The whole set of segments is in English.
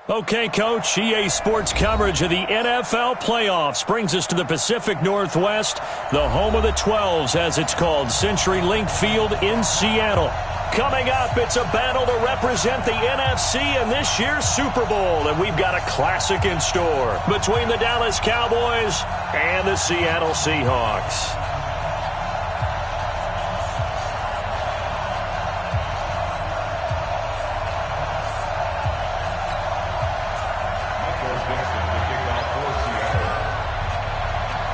Okay, Coach, EA Sports coverage of the NFL playoffs brings us to the Pacific Northwest, the home of the 12s, as it's called, CenturyLink Field in Seattle. Coming up, it's a battle to represent the NFC in this year's Super Bowl, and we've got a classic in store between the Dallas Cowboys and the Seattle Seahawks.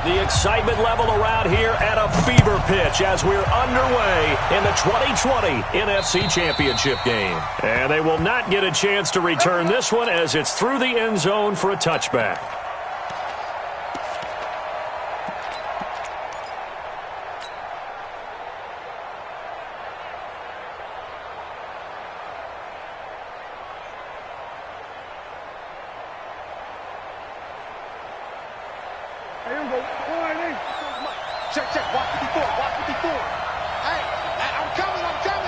The excitement level around here at a fever pitch as we're underway in the 2020 NFC Championship game. And they will not get a chance to return this one as it's through the end zone for a touchback. Check, watch 54, watch 54. Hey, I'm coming. Kill.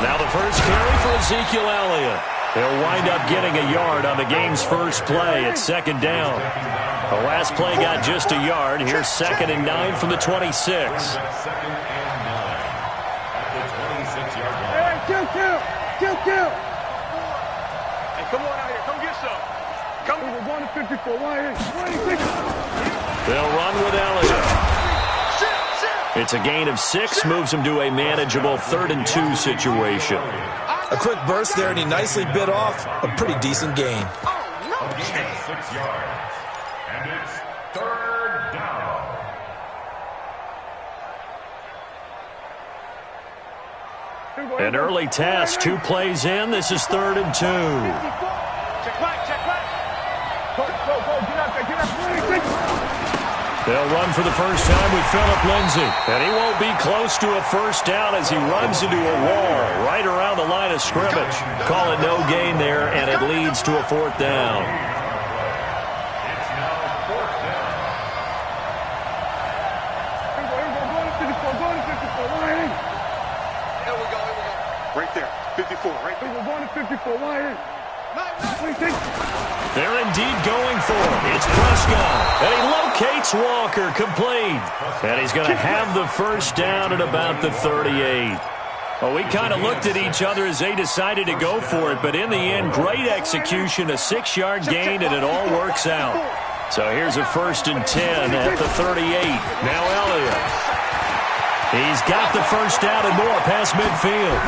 Now the first carry for Ezekiel Elliott. He'll wind up getting a yard on the game's first play. It's second down. The last play got just a yard. Here's 2nd and 9 from the 26. Hey, kill. Hey, come on out here. Come get some. We're going to 54. They'll run with Elliott. It's a gain of 6, moves him to a manageable 3rd and 2 situation. A quick burst there, and he nicely bit off a pretty decent gain. 6 yards. And it's 3rd down. An early task, 2 plays in. This is 3rd and 2. Check right. Go, get out there. They'll run for the first time with Phillip Lindsay. And he won't be close to a first down as he runs into a wall right around the line of scrimmage. Call it no gain there, and it leads to a 4th down. It's now 4th down. Here we go. Right there, 54, right there. We're going to 54, They're indeed going for it. It's Prescott, and he locates Walker, complete. And he's going to have the first down at about the 38. Well, we kind of looked at each other as they decided to go for it, but in the end, great execution, a 6-yard gain, and it all works out. So here's a 1st and 10 at the 38. Now Elliott. He's got the first down and more past midfield.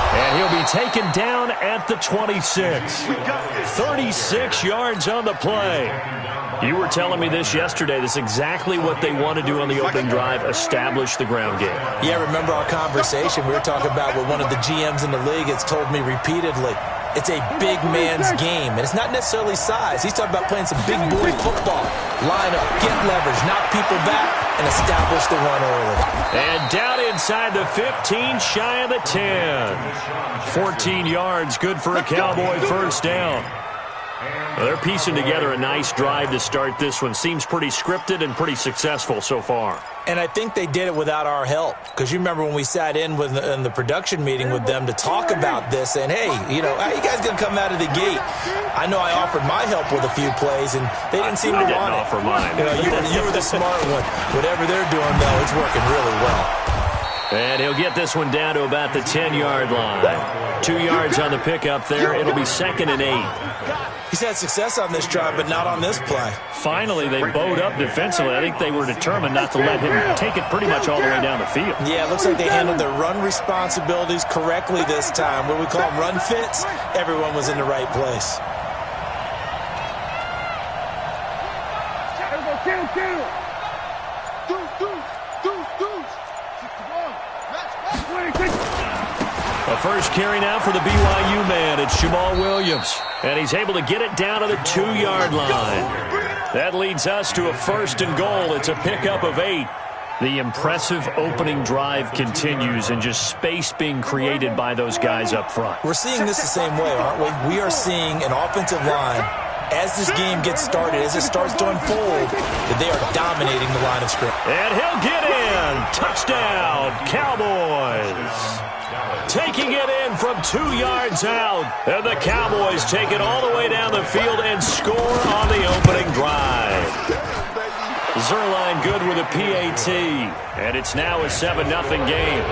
And he'll be taken down at the 26. 36 yards on the play. You were telling me this yesterday. This is exactly what they want to do on the opening drive, establish the ground game. Yeah, remember our conversation. We were talking about what one of the GMs in the league has told me repeatedly. It's a big man's game, and it's not necessarily size. He's talking about playing some big boy football. Line up, get leverage, knock people back, and establish the run early. And down inside the 15, shy of the 10. 14 yards, good for a Cowboy first down. Well, they're piecing together a nice drive to start this one. Seems pretty scripted and pretty successful so far. And I think they did it without our help. Because you remember when we sat in the production meeting with them to talk about this, and hey, how you guys going to come out of the gate? I know I offered my help with a few plays, and they didn't seem to want it. I didn't offer mine. You were the smart one. Whatever they're doing, though, it's working really well. And he'll get this one down to about the 10-yard line. 2 yards on the pickup there. It'll be 2nd and 8. He's had success on this drive, but not on this play. Finally, they bowed up defensively. I think they were determined not to let him take it pretty much all the way down the field. Yeah, it looks like they handled their run responsibilities correctly this time. What we call them run fits, everyone was in the right place. A first carry now for the BYU man. It's Jamal Williams. And he's able to get it down to the 2-yard line. That leads us to a 1st and goal. It's a pickup of 8. The impressive opening drive continues and just space being created by those guys up front. We're seeing this the same way, aren't we? We are seeing an offensive line, as this game gets started, as it starts to unfold, that they are dominating the line of scrimmage. And he'll get in. Touchdown, Cowboys. taking it in from 2 yards out. And the Cowboys take it all the way down the field and score on the opening drive. Zerline good with a PAT. And it's now a 7-0 game.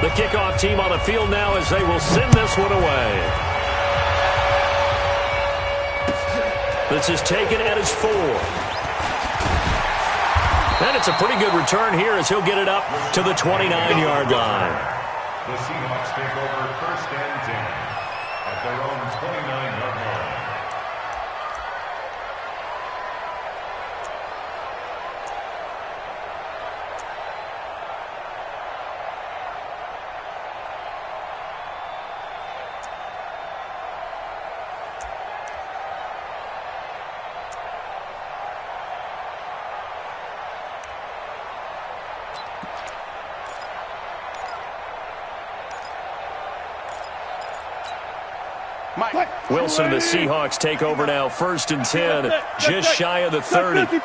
The kickoff team on the field now as they will send this one away. This is taken at his 4. And it's a pretty good return here as he'll get it up to the 29-yard line. The Seahawks take over 1st and 10 at their own 29-yard line. Wilson and the Seahawks take over now, 1st and 10, just shy of the 30. From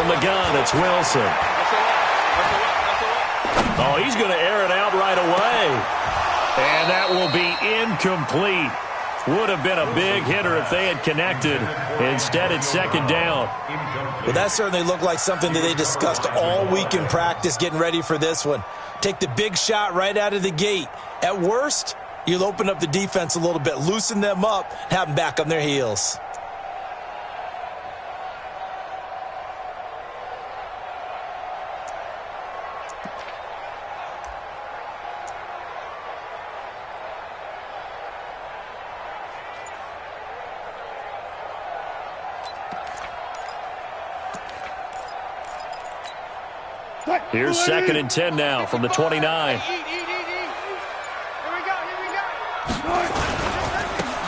the gun, it's Wilson. Oh, he's going to air it out right away. And that will be incomplete. Would have been a big hitter if they had connected. Instead, it's 2nd down. Well, that certainly looked like something that they discussed all week in practice getting ready for this one. Take the big shot right out of the gate. At worst, you'll open up the defense a little bit, loosen them up, and have them back on their heels. Here's 2nd and 10 now from the 29.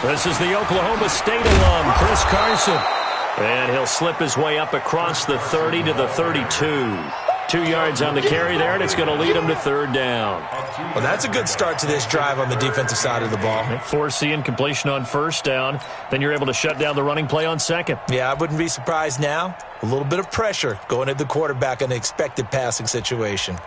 This is the Oklahoma State alum, Chris Carson. And he'll slip his way up across the 30 to the 32. 2 yards on the carry there, and it's going to lead him to 3rd down. Well, that's a good start to this drive on the defensive side of the ball. Force the incompletion on 1st down. Then you're able to shut down the running play on 2nd. Yeah, I wouldn't be surprised now. A little bit of pressure going at the quarterback in an expected passing situation.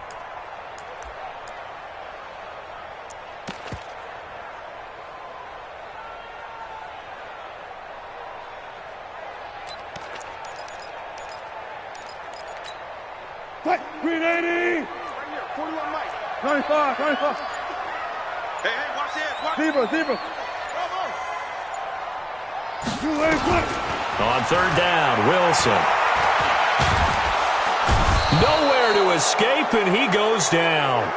Green 80! Right here, 41 Mike. 95. Hey, watch it. Zebra. On 3rd down, Wilson. Nowhere to escape, and he goes down.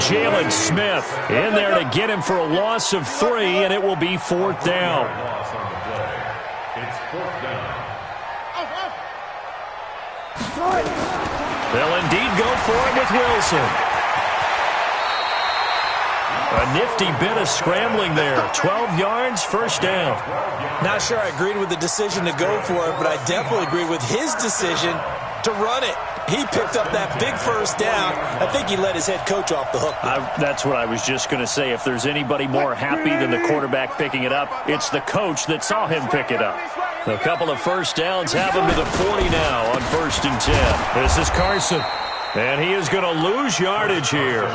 Jalen Smith in there to get him for a loss of 3, and it will be 4th down. It's 4th down. They'll indeed go for it with Wilson. A nifty bit of scrambling there. 12 yards, 1st down. Not sure I agreed with the decision to go for it, but I definitely agree with his decision to run it. He picked up that big 1st down. I think he let his head coach off the hook. That's what I was just going to say. If there's anybody more happy than the quarterback picking it up, it's the coach that saw him pick it up. A couple of 1st downs have him to the 40 now on 1st and 10. This is Carson. And he is going to lose yardage here.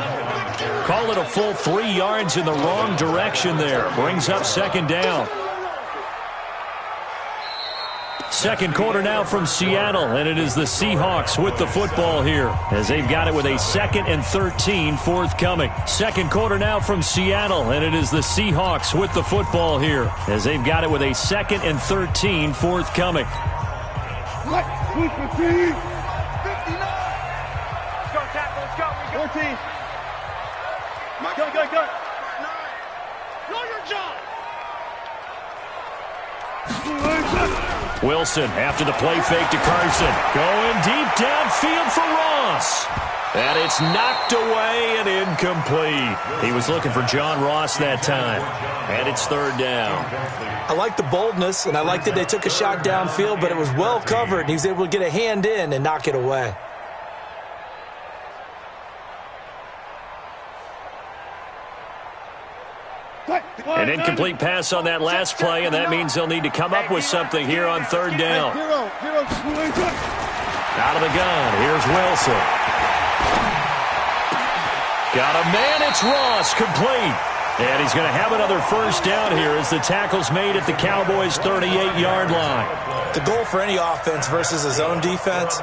Call it a full 3 yards in the wrong direction there. Brings up 2nd down. 2nd quarter now from Seattle, and it is the Seahawks with the football here as they've got it with a 2nd and 13 forthcoming. 2nd quarter now from Seattle, and it is the Seahawks with the football here as they've got it with a 2nd and 13 forthcoming. Let's go, tackle, let's go. 14. Go. Know your job. Wilson after the play fake to Carson. Going deep downfield for Ross. And it's knocked away and incomplete. He was looking for John Ross that time. And it's 3rd down. I like the boldness, and I like that they took a shot downfield, but it was well covered, and he was able to get a hand in and knock it away. An incomplete pass on that last play, and that means they'll need to come up with something here on 3rd down. Out of the gun, here's Wilson. Got a man, it's Ross, complete. And he's going to have another first down here as the tackle's made at the Cowboys' 38-yard line. The goal for any offense versus a zone defense,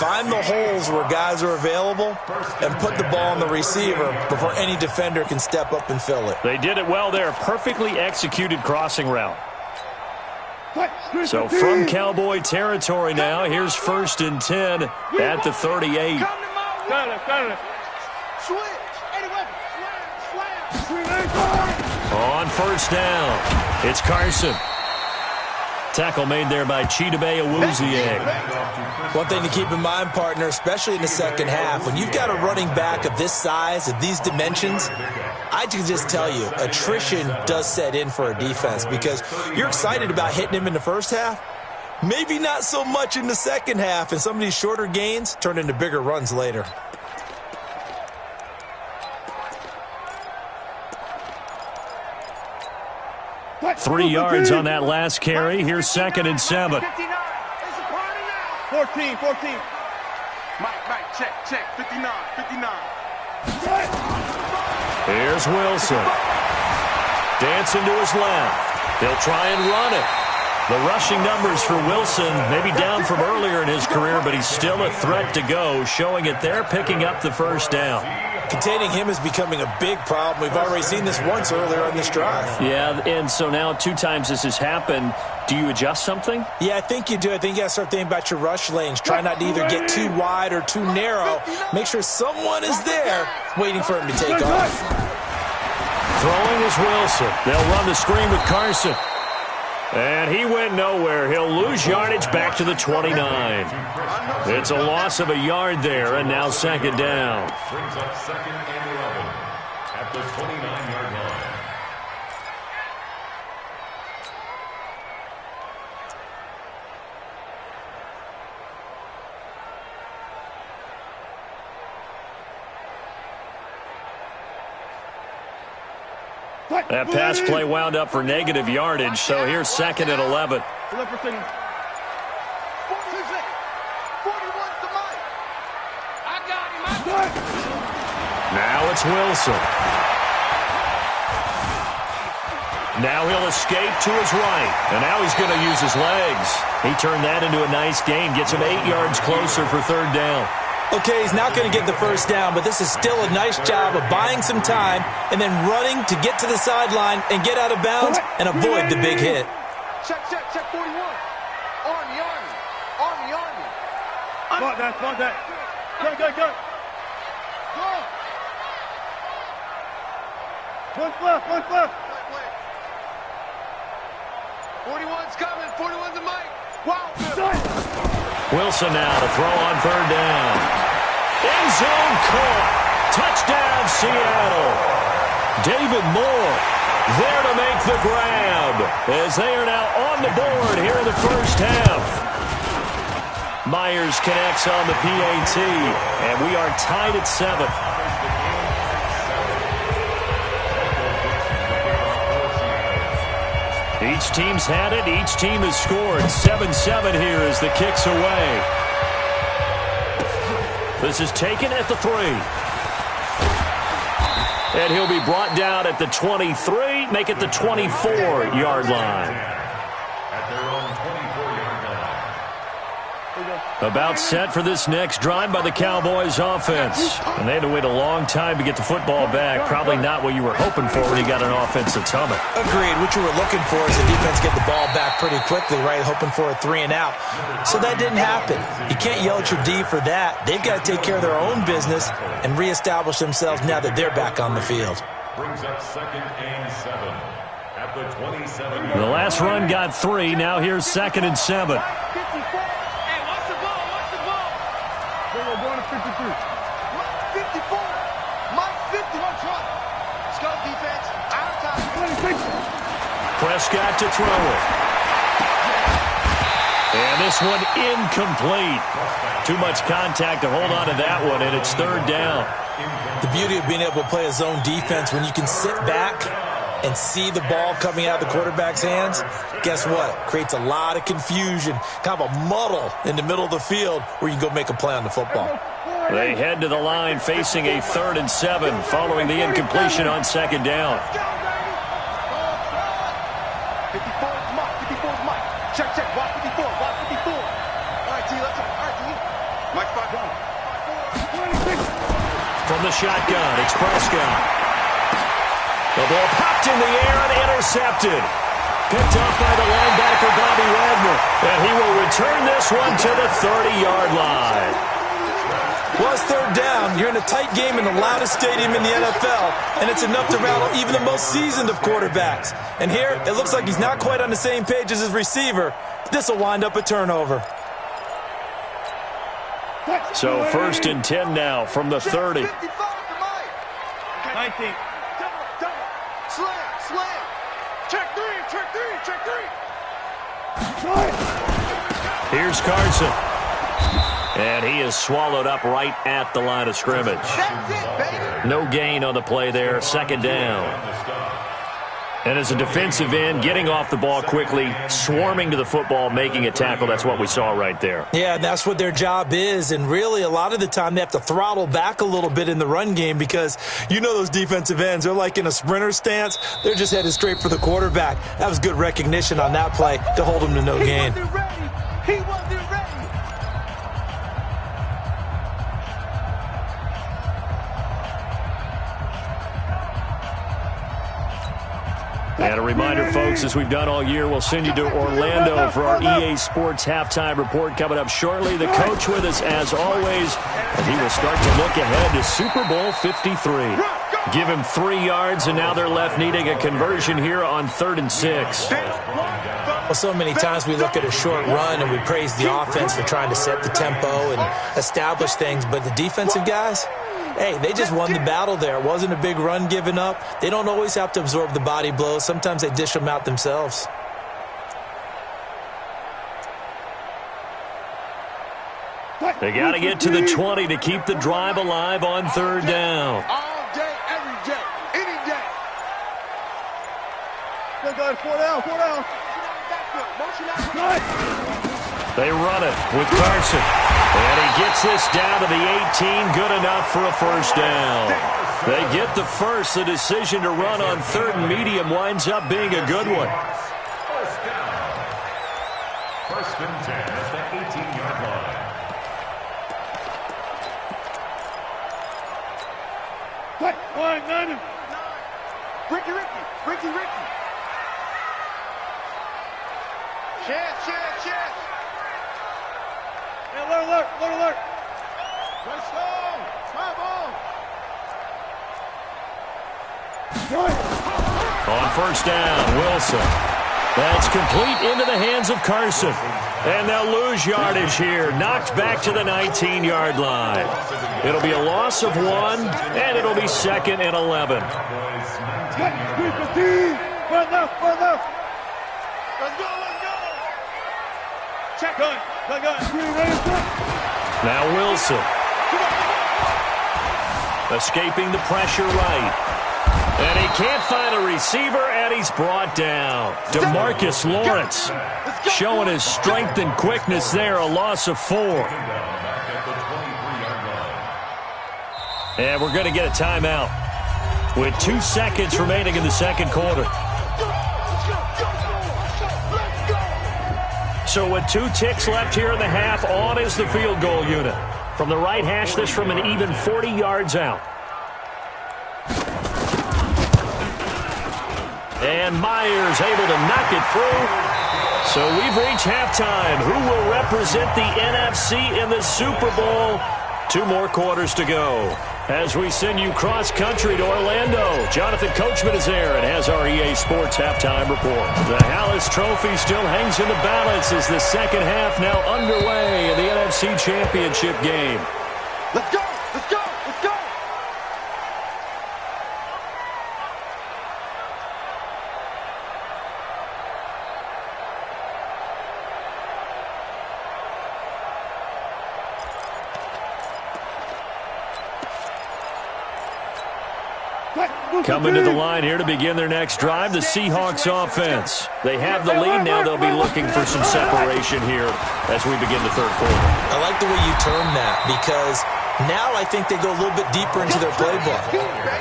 find the holes where guys are available and put the ball on the receiver before any defender can step up and fill it. They did it well there. Perfectly executed crossing route. So from Cowboy territory now, here's 1st and 10 at the 38. On first down, it's Carson. Tackle made there by Chidobe Awuzie. One thing to keep in mind, partner, especially in the second half, when you've got a running back of this size, of these dimensions, I can just tell you, attrition does set in for a defense because you're excited about hitting him in the first half, maybe not so much in the second half, and some of these shorter gains turn into bigger runs later. 3 yards on that last carry. Here's 2nd and 7. 14. Mike, check, 59. Here's Wilson. Dancing to his left. They'll try and run it. The rushing numbers for Wilson maybe down from earlier in his career, but he's still a threat to go, showing it there, picking up the first down. Containing him is becoming a big problem. We've already seen this once earlier on this drive. Yeah, and so now 2 times this has happened. Do you adjust something? Yeah, I think you do. I think you got to start thinking about your rush lanes. Try not to either get too wide or too narrow. Make sure someone is there waiting for him to take off. Throwing is Wilson. They'll run the screen with Carson. And he went nowhere. He'll lose yardage back to the 29. It's a loss of a yard there, and now 2nd down. Brings up 2nd and 11 at the 29-yard line. That pass play wound up for negative yardage, so here's 2nd and 11. Now it's Wilson. Now he'll escape to his right, and now he's going to use his legs. He turned that into a nice gain, gets him 8 yards closer for 3rd down. Okay, he's not going to get the first down, but this is still a nice job of buying some time and then running to get to the sideline and get out of bounds and avoid the big hit. Check, 41. Army. Go. 41's coming. 41's a Mike. Wow. Wilson now to throw on 3rd down. End zone caught. Touchdown, Seattle. David Moore there to make the grab as they are now on the board here in the first half. Myers connects on the PAT, and we are tied at 7. Each team's had it. Each team has scored. 7-7 here as the kick's away. This is taken at the 3. And he'll be brought down at the 23, make it the 24-yard line. At their own 24-yard line. About set for this next drive by the Cowboys offense. And they had to wait a long time to get the football back. Probably not what you were hoping for when you got an offense that's humming. Agreed. What you were looking for is the defense get the ball back pretty quickly, right? Hoping for a 3 and out. So that didn't happen. You can't yell at your D for that. They've got to take care of their own business and reestablish themselves now that they're back on the field. Brings up 2nd and 7 at the 27. The last run got 3. Now here's 2nd and 7. Prescott to throw it. And this one incomplete. Too much contact to hold on to that one, and it's 3rd down. The beauty of being able to play a zone defense when you can sit back and see the ball coming out of the quarterback's hands, guess what? Creates a lot of confusion, kind of a muddle in the middle of the field where you can go make a play on the football. They head to the line facing a 3rd and 7 following the incompletion on 2nd down. 54 is Mike. 54 is Mike. Check, check. Watch 54. Watch 54. All right, T. Let's go. All right, T. Mike 5 1. From the shotgun, it's Prescott. The ball popped in the air and intercepted. Picked up by the linebacker, Bobby Wagner. And he will return this one to the 30-yard line. Well, it's 3rd down. You're in a tight game in the loudest stadium in the NFL, and it's enough to rattle even the most seasoned of quarterbacks. And here, it looks like he's not quite on the same page as his receiver. This will wind up a turnover. So 1st and 10 now from the 30. 19. Slam, slam. Check 3, check 3, check 3. Here's Carson. And he is swallowed up right at the line of scrimmage. That's it, baby. No gain on the play there, 2nd down. And as a defensive end, getting off the ball quickly, swarming to the football, making a tackle, that's what we saw right there. Yeah, that's what their job is, and really a lot of the time they have to throttle back a little bit in the run game because you know those defensive ends, they're like in a sprinter stance. They're just headed straight for the quarterback. That was good recognition on that play to hold him to no gain. He wasn't ready. He wasn't ready. And a reminder, folks, as we've done all year, we'll send you to Orlando for our EA Sports halftime report coming up shortly. The coach with us, as always, and he will start to look ahead to Super Bowl 53. Give him 3 yards, and now they're left needing a conversion here on 3rd and 6. Well, so many times we look at a short run and we praise the offense for trying to set the tempo and establish things, but the defensive guys, hey, they just won the battle there. It wasn't a big run given up. They don't always have to absorb the body blows. Sometimes they dish them out themselves. They got to get to the 20 to keep the drive alive on 3rd down. All day, every day, any day. Good, good. 4 down, 4 down. They run it with Carson. And he gets this down to the 18, good enough for a 1st down. They get the first. The decision to run on 3rd and medium winds up being a good one. 1st down. 1st and 10 at the 18-yard line. Ricky. Chance. Hey, alert. Let's go. Come on. On 1st down, Wilson. That's complete into the hands of Carson. And they'll lose yardage here. Knocked back to the 19-yard line. It'll be a loss of 1, and it'll be 2nd and 11. Run left. Let's go. Check. Gun. Now Wilson. Escaping the pressure right. And he can't find a receiver, and he's brought down. DeMarcus Lawrence showing his strength and quickness there, a loss of 4. And we're going to get a timeout with 2 seconds remaining in the 2nd quarter. So with 2 ticks left here in the half, on is the field goal unit. From the right hash, this from an even 40 yards out. And Myers able to knock it through. So we've reached halftime. Who will represent the NFC in the Super Bowl? 2 more quarters to go. As we send you cross-country to Orlando, Jonathan Coachman is there and has our EA Sports halftime report. The Hallis Trophy still hangs in the balance as the 2nd half now underway in the NFC Championship game. Let's go. Coming to the line here to begin their next drive, the Seahawks offense. They have the lead now. They'll be looking for some separation here as we begin the third quarter. I like the way you term that because now I think they go a little bit deeper into their playbook.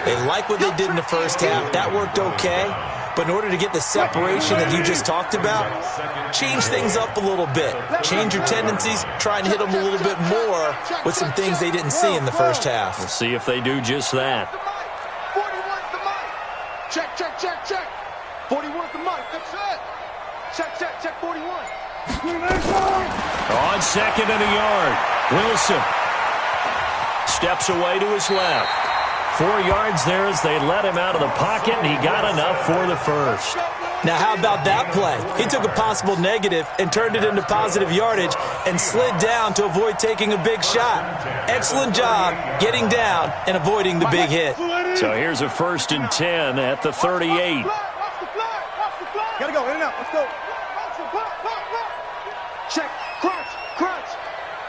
They like what they did in the first half. That worked okay. But in order to get the separation that you just talked about, change things up a little bit. Change your tendencies. Try and hit them a little bit more with some things they didn't see in the first half. We'll see if they do just that. 41's the mic. Check, check, check, check. 41's the mic. That's it. Check, check, check 41. On second and a yard, Wilson steps away to his left. 4 yards there as they let him out of the pocket, and he got enough for the first. Now, how about that play? He took a possible negative and turned it into positive yardage and slid down to avoid taking a big shot. Excellent job getting down and avoiding the big hit. So here's a 1st and 10 at the 38. Gotta go, in and out, let's go. Check, crunch, crunch,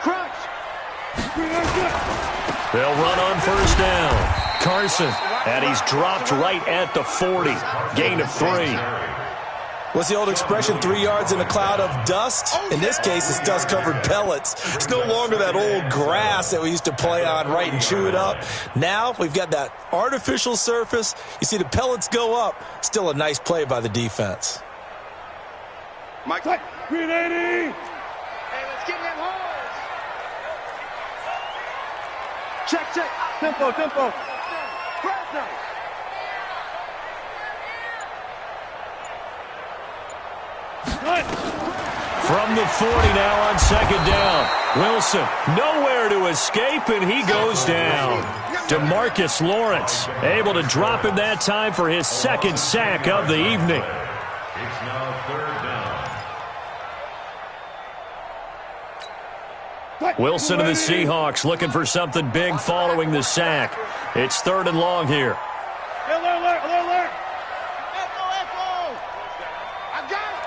crunch. They'll run on 1st down. Carson, and he's dropped right at the 40. Gain of 3. What's the old expression, 3 yards in a cloud of dust? In this case, it's dust-covered pellets. It's no longer that old grass that we used to play on, right, and chew it up. Now we've got that artificial surface. You see the pellets go up. Still a nice play by the defense. Mike. Green 80. Hey, let's get them holes. Check, check. Tempo, tempo. From the 40 now on 2nd down. Wilson, nowhere to escape, and he goes down. DeMarcus Lawrence able to drop him that time for his 2nd sack of the evening. It's now 3rd down. Wilson and the Seahawks looking for something big following the sack. It's 3rd and long here. Alert. Echo. I got it.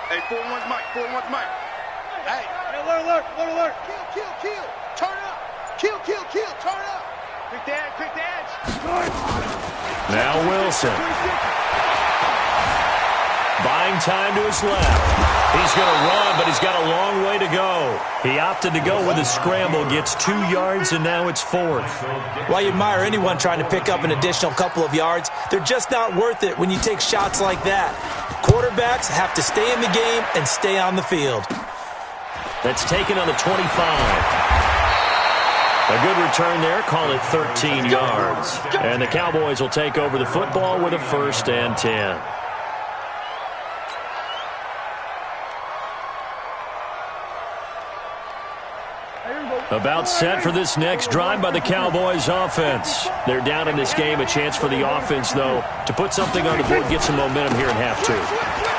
Hey, 4-1's Mike. 4-1's Mike. Hey. Alert. Kill. Turn up. Kill. Turn up. Quick the edge. Now Wilson. Buying time to his left. He's going to run, but he's got a long way to go. He opted to go with a scramble, gets 2 yards, and now it's 4th. While you admire anyone trying to pick up an additional couple of yards, they're just not worth it when you take shots like that. Quarterbacks have to stay in the game and stay on the field. That's taken on the 25. A good return there, call it 13 yards. And the Cowboys will take over the football with a 1st and 10. About set for this next drive by the Cowboys offense. They're down in this game. A chance for the offense, though, to put something on the board, get some momentum here in half 2.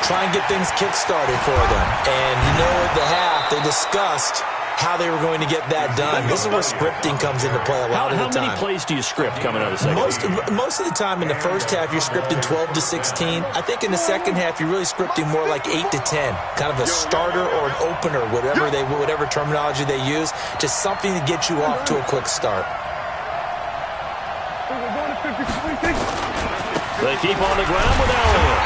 Try and get things kick-started for them. And you know at the half, they discussed how they were going to get that done. This is where scripting comes into play a lot of the time. How many plays do you script coming out of the second? Most of the time in the first half, you're scripting 12 to 16. I think in the second half, you're really scripting more like 8 to 10. Kind of a starter or an opener, whatever terminology they use. Just something to get you off to a quick start. They keep on the ground with Elliott.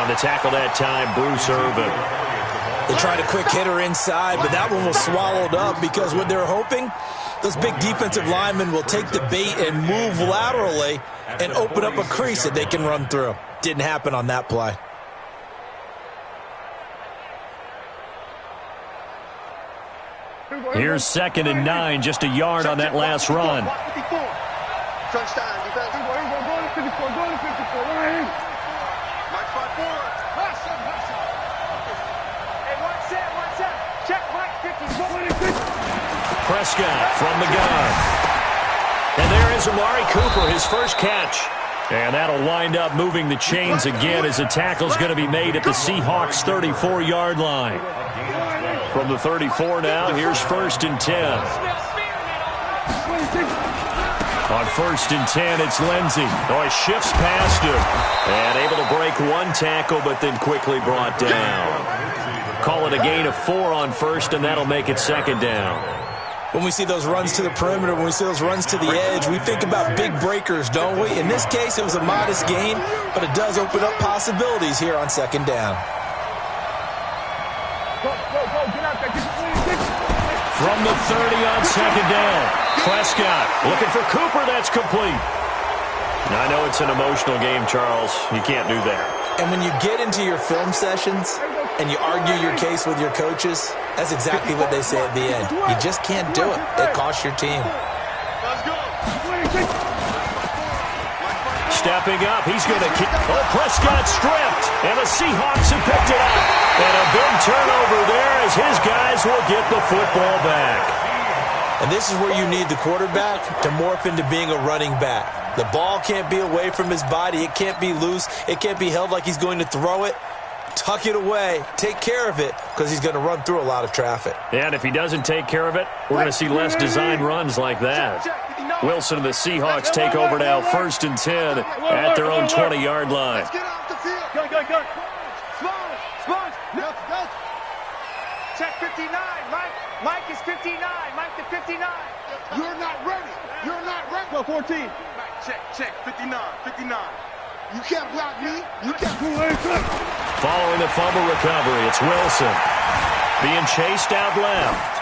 On the tackle that time, Bruce Irvin. They tried a quick hitter inside, but that one was swallowed up because what they're hoping, those big defensive linemen will take the bait and move laterally and open up a crease that they can run through. Didn't happen on that play. Here's 2nd and 9, just a yard on that last run. Crunch time, defense. Mike 5-4. Check Mike 50. Prescott from the gun. And there is Amari Cooper, his first catch. And that'll wind up moving the chains again as the tackle's going to be made at the Seahawks' 34-yard line. From the 34 now, here's 1st and 10. On 1st and 10, it's Lindsey. Oh, he shifts past him. And able to break one tackle, but then quickly brought down. Call it a gain of 4 on 1st, and that'll make it 2nd down. When we see those runs to the perimeter, when we see those runs to the edge, we think about big breakers, don't we? In this case, it was a modest gain, but it does open up possibilities here on second down. From the 30 on second down, Prescott looking for Cooper. That's complete. Now, I know it's an emotional game, Charles. You can't do that. And when you get into your film sessions and you argue your case with your coaches, that's exactly what they say at the end. You just can't do it. It costs your team. Stepping up, he's going to keep. Oh, Prescott stripped, and the Seahawks have picked it up. And a big turnover there as his guys will get the football back. And this is where you need the quarterback to morph into being a running back. The ball can't be away from his body. It can't be loose. It can't be held like he's going to throw it. Tuck it away. Take care of it because he's going to run through a lot of traffic. And if he doesn't take care of it, we're going to see less design runs like that. Wilson and the Seahawks take over now, 1st and 10 at their own 20-yard line. Let's get off the field. Go. Sponge. Check 59. Mike is 59. Mike to 59. You're not ready. Go 14. Mike, check. 59. You can't block me. You can't. Following the fumble recovery, it's Wilson being chased out left.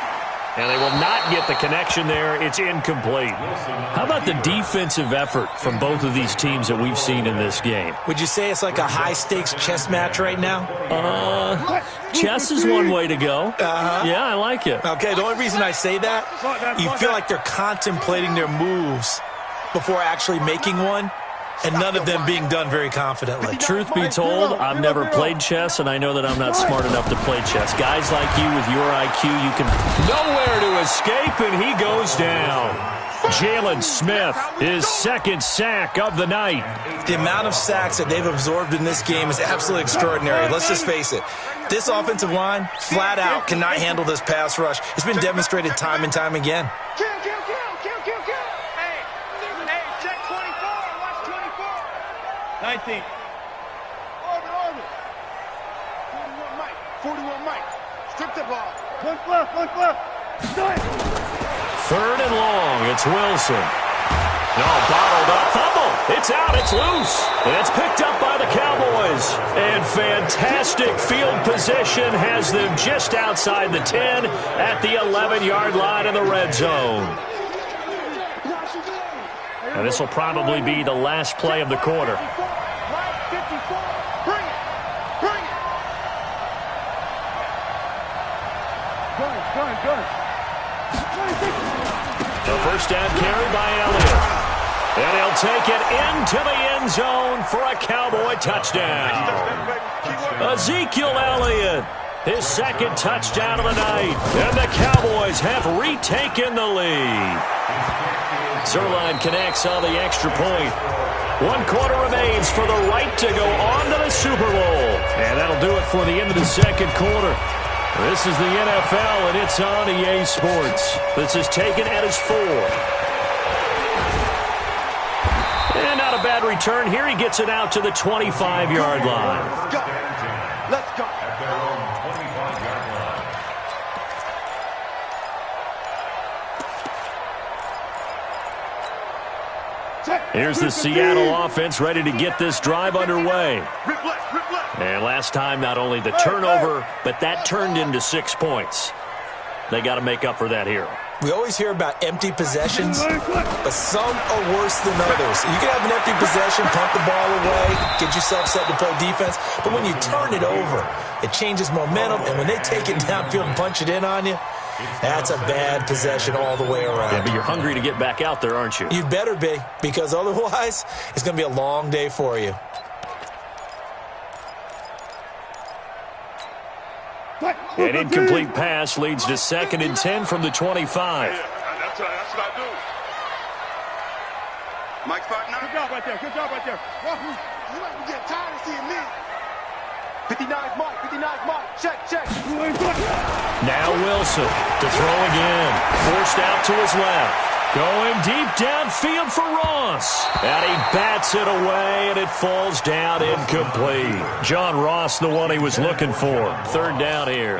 And they will not get the connection there. It's incomplete. How about the defensive effort from both of these teams that we've seen in this game? Would you say it's like a high-stakes chess match right now? Chess is one way to go. Yeah, I like it. Okay, the only reason I say that, you feel like they're contemplating their moves before actually making one, and none of them being done very confidently. Truth be told, I've never played chess, and I know that I'm not smart enough to play chess. Guys like you with your IQ, you can nowhere to escape, and he goes down. Jalen Smith, his 2nd sack of the night. The amount of sacks that they've absorbed in this game is absolutely extraordinary. Let's just face it. This offensive line, flat out, cannot handle this pass rush. It's been demonstrated time and time again. Kill. Hey, check 24. Watch 24. 19. Orbit. 41 Mike. Strip the ball. One left. 3rd and long. It's Wilson. No, bottled up. Fumble. It's out. It's loose. And it's picked up by the Cowboys. And fantastic field position has them just outside the 10 at the 11-yard line in the red zone. And this will probably be the last play of the quarter. Good. The first down carry by Elliott. And he'll take it into the end zone for a Cowboy touchdown. Ezekiel Elliott, his 2nd touchdown of the night. And the Cowboys have retaken the lead. Zerline connects on the extra point. 1 quarter remains for the right to go on to the Super Bowl. And that'll do it for the end of the 2nd quarter. This is the NFL, and it's on EA Sports. This is taken at his 4. And not a bad return here. He gets it out to the 25-yard line. Let's go. At their own 25-yard line. Here's the Seattle offense ready to get this drive underway. And last time, not only the turnover, but that turned into 6 points. They got to make up for that here. We always hear about empty possessions, but some are worse than others. You can have an empty possession, punt the ball away, get yourself set to play defense, but when you turn it over, it changes momentum, and when they take it downfield and punch it in on you, that's a bad possession all the way around. Yeah, but you're hungry to get back out there, aren't you? You better be, because otherwise, it's going to be a long day for you. An incomplete pass leads to 2nd and 10 from the 25. That's what I do. Mike 5-9. Good job right there. You might be getting tired of seeing me. 59's Mike. Check. Now Wilson to throw again. Forced out to his left. Going deep downfield for Ross. And he bats it away, and it falls down incomplete. John Ross, the one he was looking for. Third down here.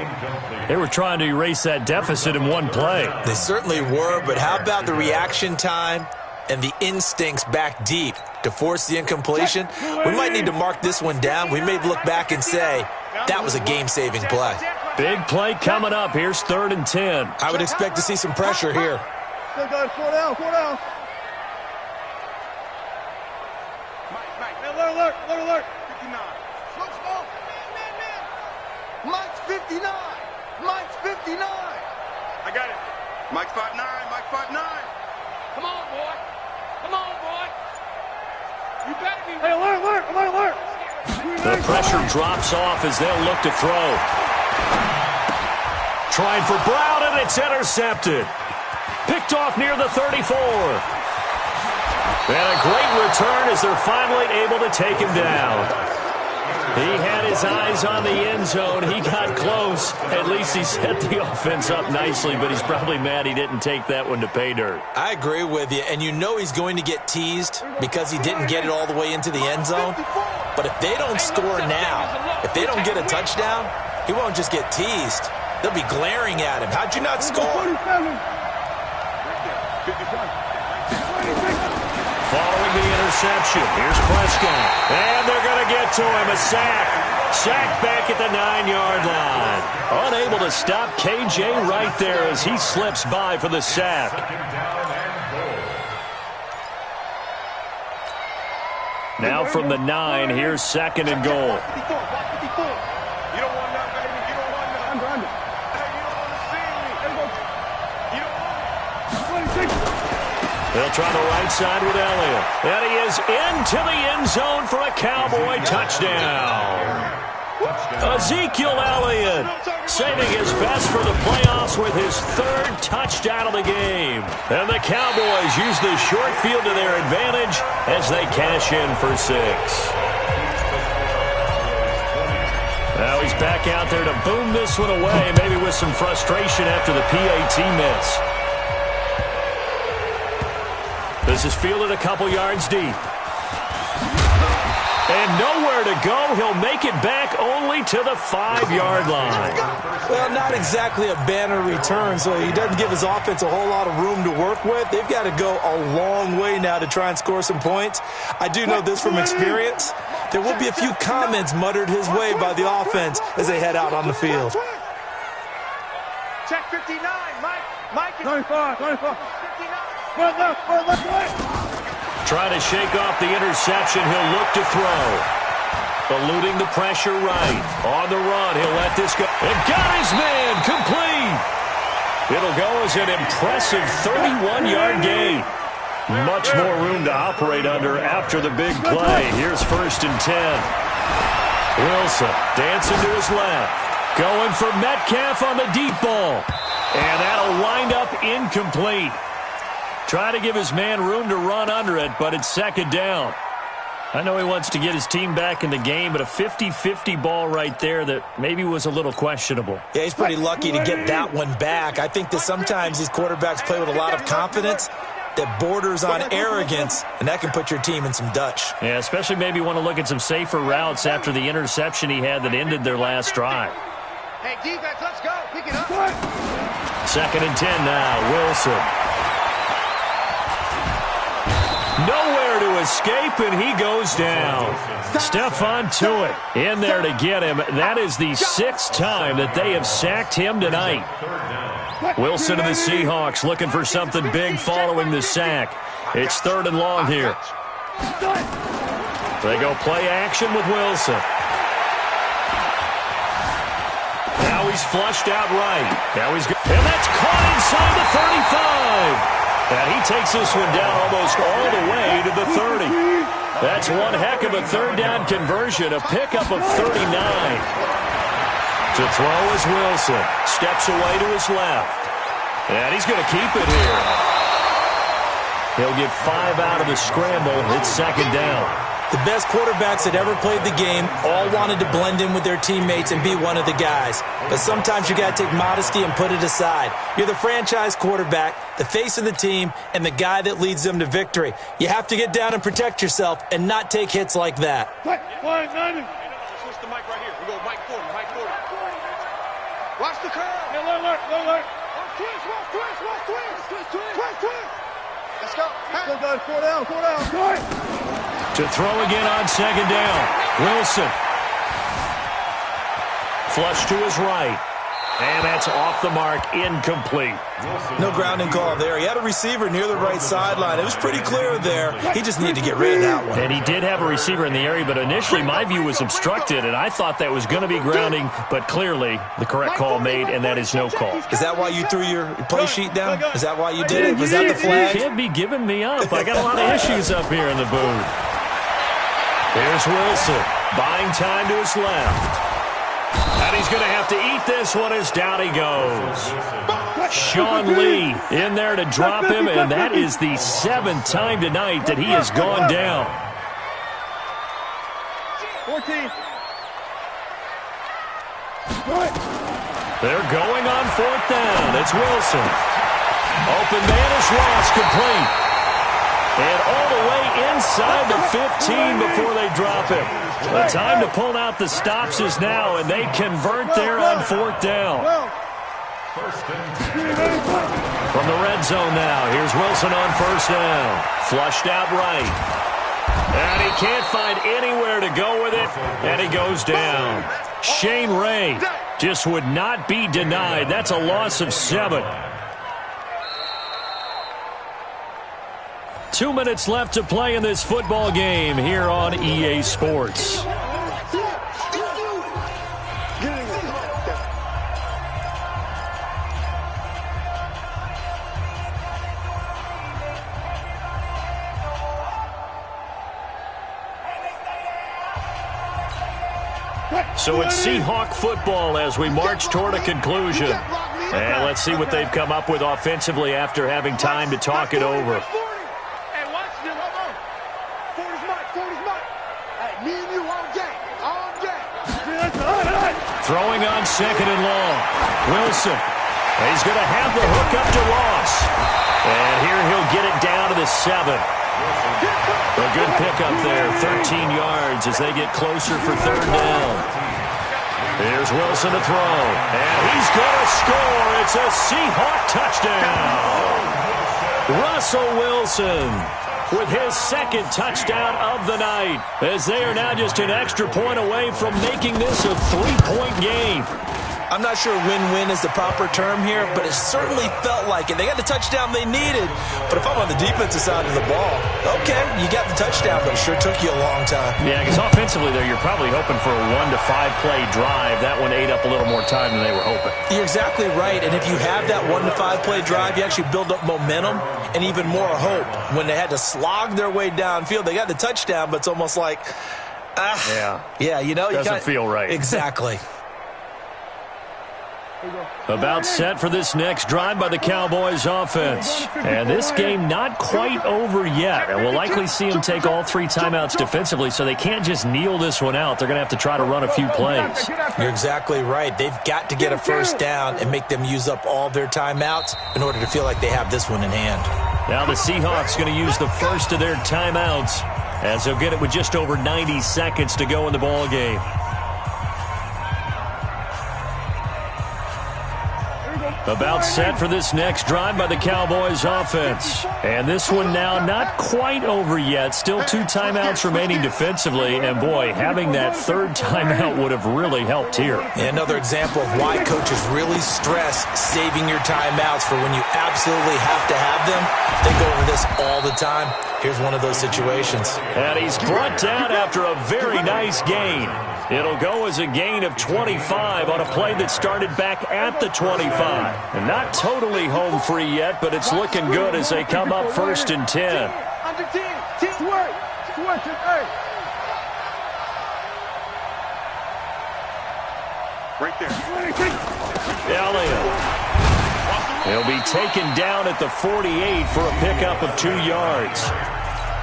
They were trying to erase that deficit in one play. They certainly were, but how about the reaction time and the instincts back deep to force the incompletion? We might need to mark this one down. We may look back and say, that was a game-saving play. Big play coming up. Here's 3rd and 10. I would expect to see some pressure here. Slow down. Mike. Alert. 59. Slow. Man. Mike's 59. I got it. Mike's 5'9". Come on, boy. You better be. Hey, alert. The pressure drops off as they'll look to throw. Trying for Brown, and it's intercepted. Picked off near the 34. And a great return as they're finally able to take him down. He had his eyes on the end zone. He got close. At least he set the offense up nicely, but he's probably mad he didn't take that one to pay dirt. I agree with you, and you know he's going to get teased because he didn't get it all the way into the end zone. But if they don't score now, if they don't get a touchdown, he won't just get teased. They'll be glaring at him. How'd you not score? Following the interception, here's Prescott. And they're going to get to him. A sack. Sack back at the 9-yard line. Unable to stop KJ right there as he slips by for the sack. Now from the 9, here's 2nd and goal. You don't want none, baby. You don't want none. Hey, you don't want to see me. You don't want it. They'll try the right side with Elliott. And he is into the end zone for a Cowboy touchdown. Ezekiel Elliott saving his best for the playoffs with his 3rd touchdown of the game. And the Cowboys use the short field to their advantage as they cash in for 6. Now he's back out there to boom this one away, maybe with some frustration after the PAT miss. This is fielded a couple yards deep. And nowhere to go. He'll make it back only to the 5-yard line. Well, not exactly a banner return, so he doesn't give his offense a whole lot of room to work with. They've got to go a long way now to try and score some points. I do know this from experience. There will be a few comments muttered his way by the offense as they head out on the field. Check 59, Mike. 25. 59. Trying to shake off the interception. He'll look to throw. Eluding the pressure right. On the run, he'll let this go. And got his man complete. It'll go as an impressive 31-yard gain. Much more room to operate under after the big play. Here's 1st and 10. Wilson dancing to his left. Going for Metcalf on the deep ball. And that'll wind up incomplete. Try to give his man room to run under it, but it's 2nd down. I know he wants to get his team back in the game, but a 50-50 ball right there that maybe was a little questionable. Yeah, he's pretty lucky to get that one back. I think that sometimes these quarterbacks play with a lot of confidence that borders on arrogance, and that can put your team in some Dutch. Yeah, especially maybe want to look at some safer routes after the interception he had that ended their last drive. Hey, defense, let's go. Pick it up. 2nd and 10 now. Wilson. Nowhere to escape, and he goes down. Stephon Tuitt in there to get him. That is the 6th time that they have sacked him tonight. Wilson and the Seahawks looking for something big following the sack. It's 3rd and long here. They go play action with Wilson. Now he's flushed out right. Now he's good. And that's caught inside the 35. And he takes this one down almost all the way to the 30. That's one heck of a 3rd down conversion, a pickup of 39. To throw is Wilson. Steps away to his left. And he's going to keep it here. He'll get 5 out of the scramble. It's 2nd down. The best quarterbacks that ever played the game all wanted to blend in with their teammates and be one of the guys. But sometimes you got to take modesty and put it aside. You're the franchise quarterback, the face of the team, and the guy that leads them to victory. You have to get down and protect yourself and not take hits like that. Switch the mic right here. We go mic 40, mic 40. Watch the curve. Hey, look. Twist. Let's go. Hey. Go, 4 down. To throw again on second down. Wilson. Flush to his right. And that's off the mark, incomplete. No grounding call there. He had a receiver near the right sideline. It was pretty clear there. He just needed to get rid of that one. And he did have a receiver in the area, but initially my view was obstructed, and I thought that was going to be grounding, but clearly the correct call made, and that is no call. Is that why you threw your play sheet down? Is that why you did it? Was that the flag? You can't be giving me up. I got a lot of issues up here in the booth. Here's Wilson, buying time to his left. And he's going to have to eat this one as down he goes. Sean Lee in there to drop him, and that is the 7th time tonight that he has gone down. 14. They're going on 4th down. It's Wilson. Open man is lost, complete. And all the way inside the 15 before they drop him. The time to pull out the stops is now, and they convert there on 4th down. From the red zone now, here's Wilson on 1st down. Flushed out right. And he can't find anywhere to go with it, and he goes down. Shane Ray just would not be denied. That's a loss of 7. 2 minutes left to play in this football game here on EA Sports. So it's Seahawk football as we march toward a conclusion. And let's see what they've come up with offensively after having time to talk it over. Throwing on 2nd and long. Wilson. He's going to have the hook up to Ross. And here he'll get it down to the 7. A good pickup there, 13 yards as they get closer for 3rd down. Here's Wilson to throw. And he's going to score. It's a Seahawk touchdown. Russell Wilson with his 2nd touchdown of the night, as they are now just an extra point away from making this a 3-point game. I'm not sure win-win is the proper term here, but it certainly felt like it. They got the touchdown they needed, but if I'm on the defensive side of the ball, okay, you got the touchdown, but it sure took you a long time. Yeah, because offensively there, you're probably hoping for a 1 to 5 play drive. That one ate up a little more time than they were hoping. You're exactly right, and if you have that 1 to 5 play drive, you actually build up momentum and even more hope. When they had to slog their way downfield, they got the touchdown, but it's almost like, yeah, you know, doesn't feel right. Exactly. About set for this next drive by the Cowboys offense. And this game not quite over yet. And we'll likely see them take all 3 timeouts defensively, so they can't just kneel this one out. They're going to have to try to run a few plays. You're exactly right. They've got to get a 1st down and make them use up all their timeouts in order to feel like they have this one in hand. Now the Seahawks going to use the first of their timeouts as they'll get it with just over 90 seconds to go in the ball game. About set for this next drive by the Cowboys offense. And this one now not quite over yet. Still 2 timeouts remaining defensively. And boy, having that 3rd timeout would have really helped here. Another example of why coaches really stress saving your timeouts for when you absolutely have to have them. They go over this all the time. Here's one of those situations. And he's brought down after a very nice gain. It'll go as a gain of 25 on a play that started back at the 25. And not totally home free yet, but it's looking good as they come up 1st and 10. Under 10. Teamwork. Right there. Elliott. He'll be taken down at the 48 for a pickup of 2 yards.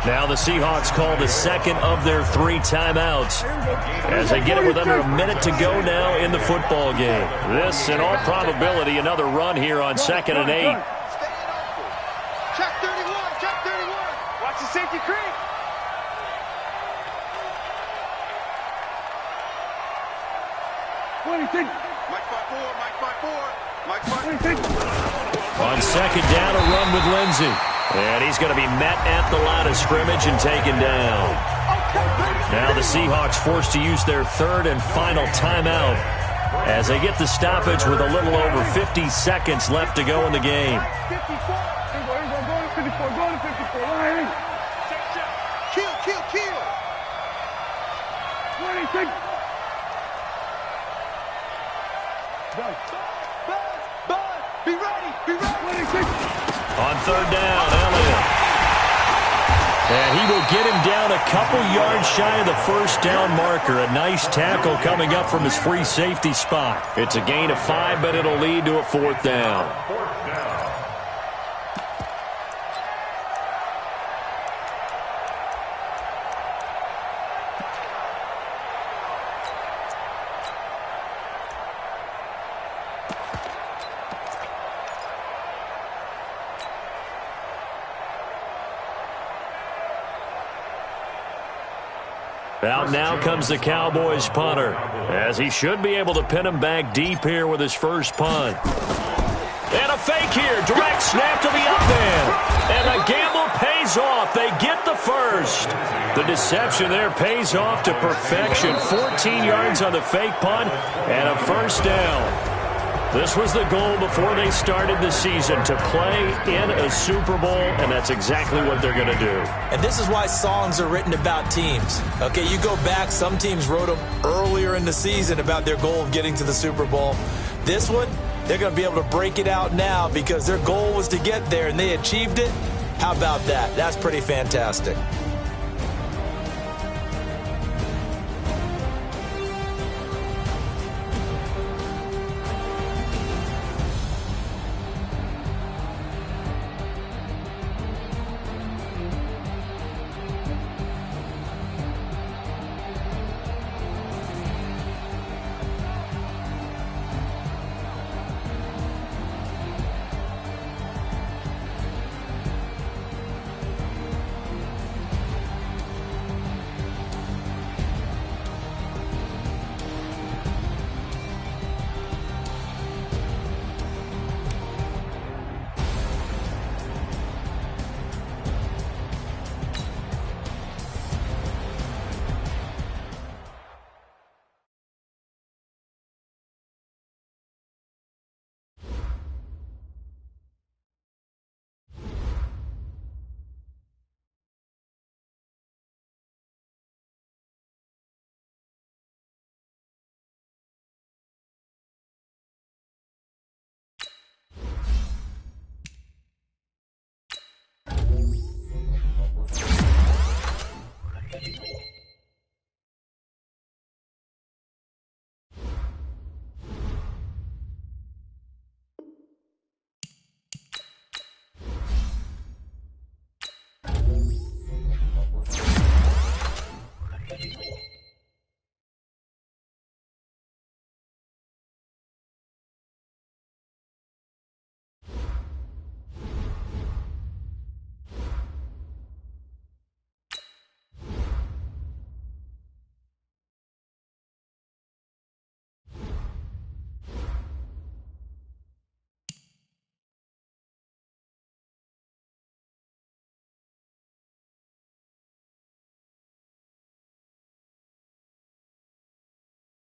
Now the Seahawks call the second of their 3 timeouts as they get it with under a minute to go now in the football game. This, in all probability, another run here on 2nd and 8. Check 31, check 31. Watch the safety creep. Mike 5-4, Mike 5-4. On 2nd down, a run with Lindsey. And he's going to be met at the line of scrimmage and taken down. Now the Seahawks forced to use their 3rd and final timeout as they get the stoppage with a little over 50 seconds left to go in the game. Kill. Be ready. On 3rd down, Elliott. And he will get him down a couple yards shy of the 1st down marker. A nice tackle coming up from his free safety spot. It's a gain of 5, but it'll lead to a 4th down. Out now comes the Cowboys punter, as he should be able to pin him back deep here with his first punt. And a fake here, direct snap to the up end. And the gamble pays off. They get the first. The deception there pays off to perfection. 14 yards on the fake punt and a 1st down. This was the goal before they started the season, to play in a Super Bowl, and that's exactly what they're going to do. And this is why songs are written about teams. Okay, you go back, some teams wrote them earlier in the season about their goal of getting to the Super Bowl. This one, they're going to be able to break it out now because their goal was to get there, and they achieved it. How about that? That's pretty fantastic.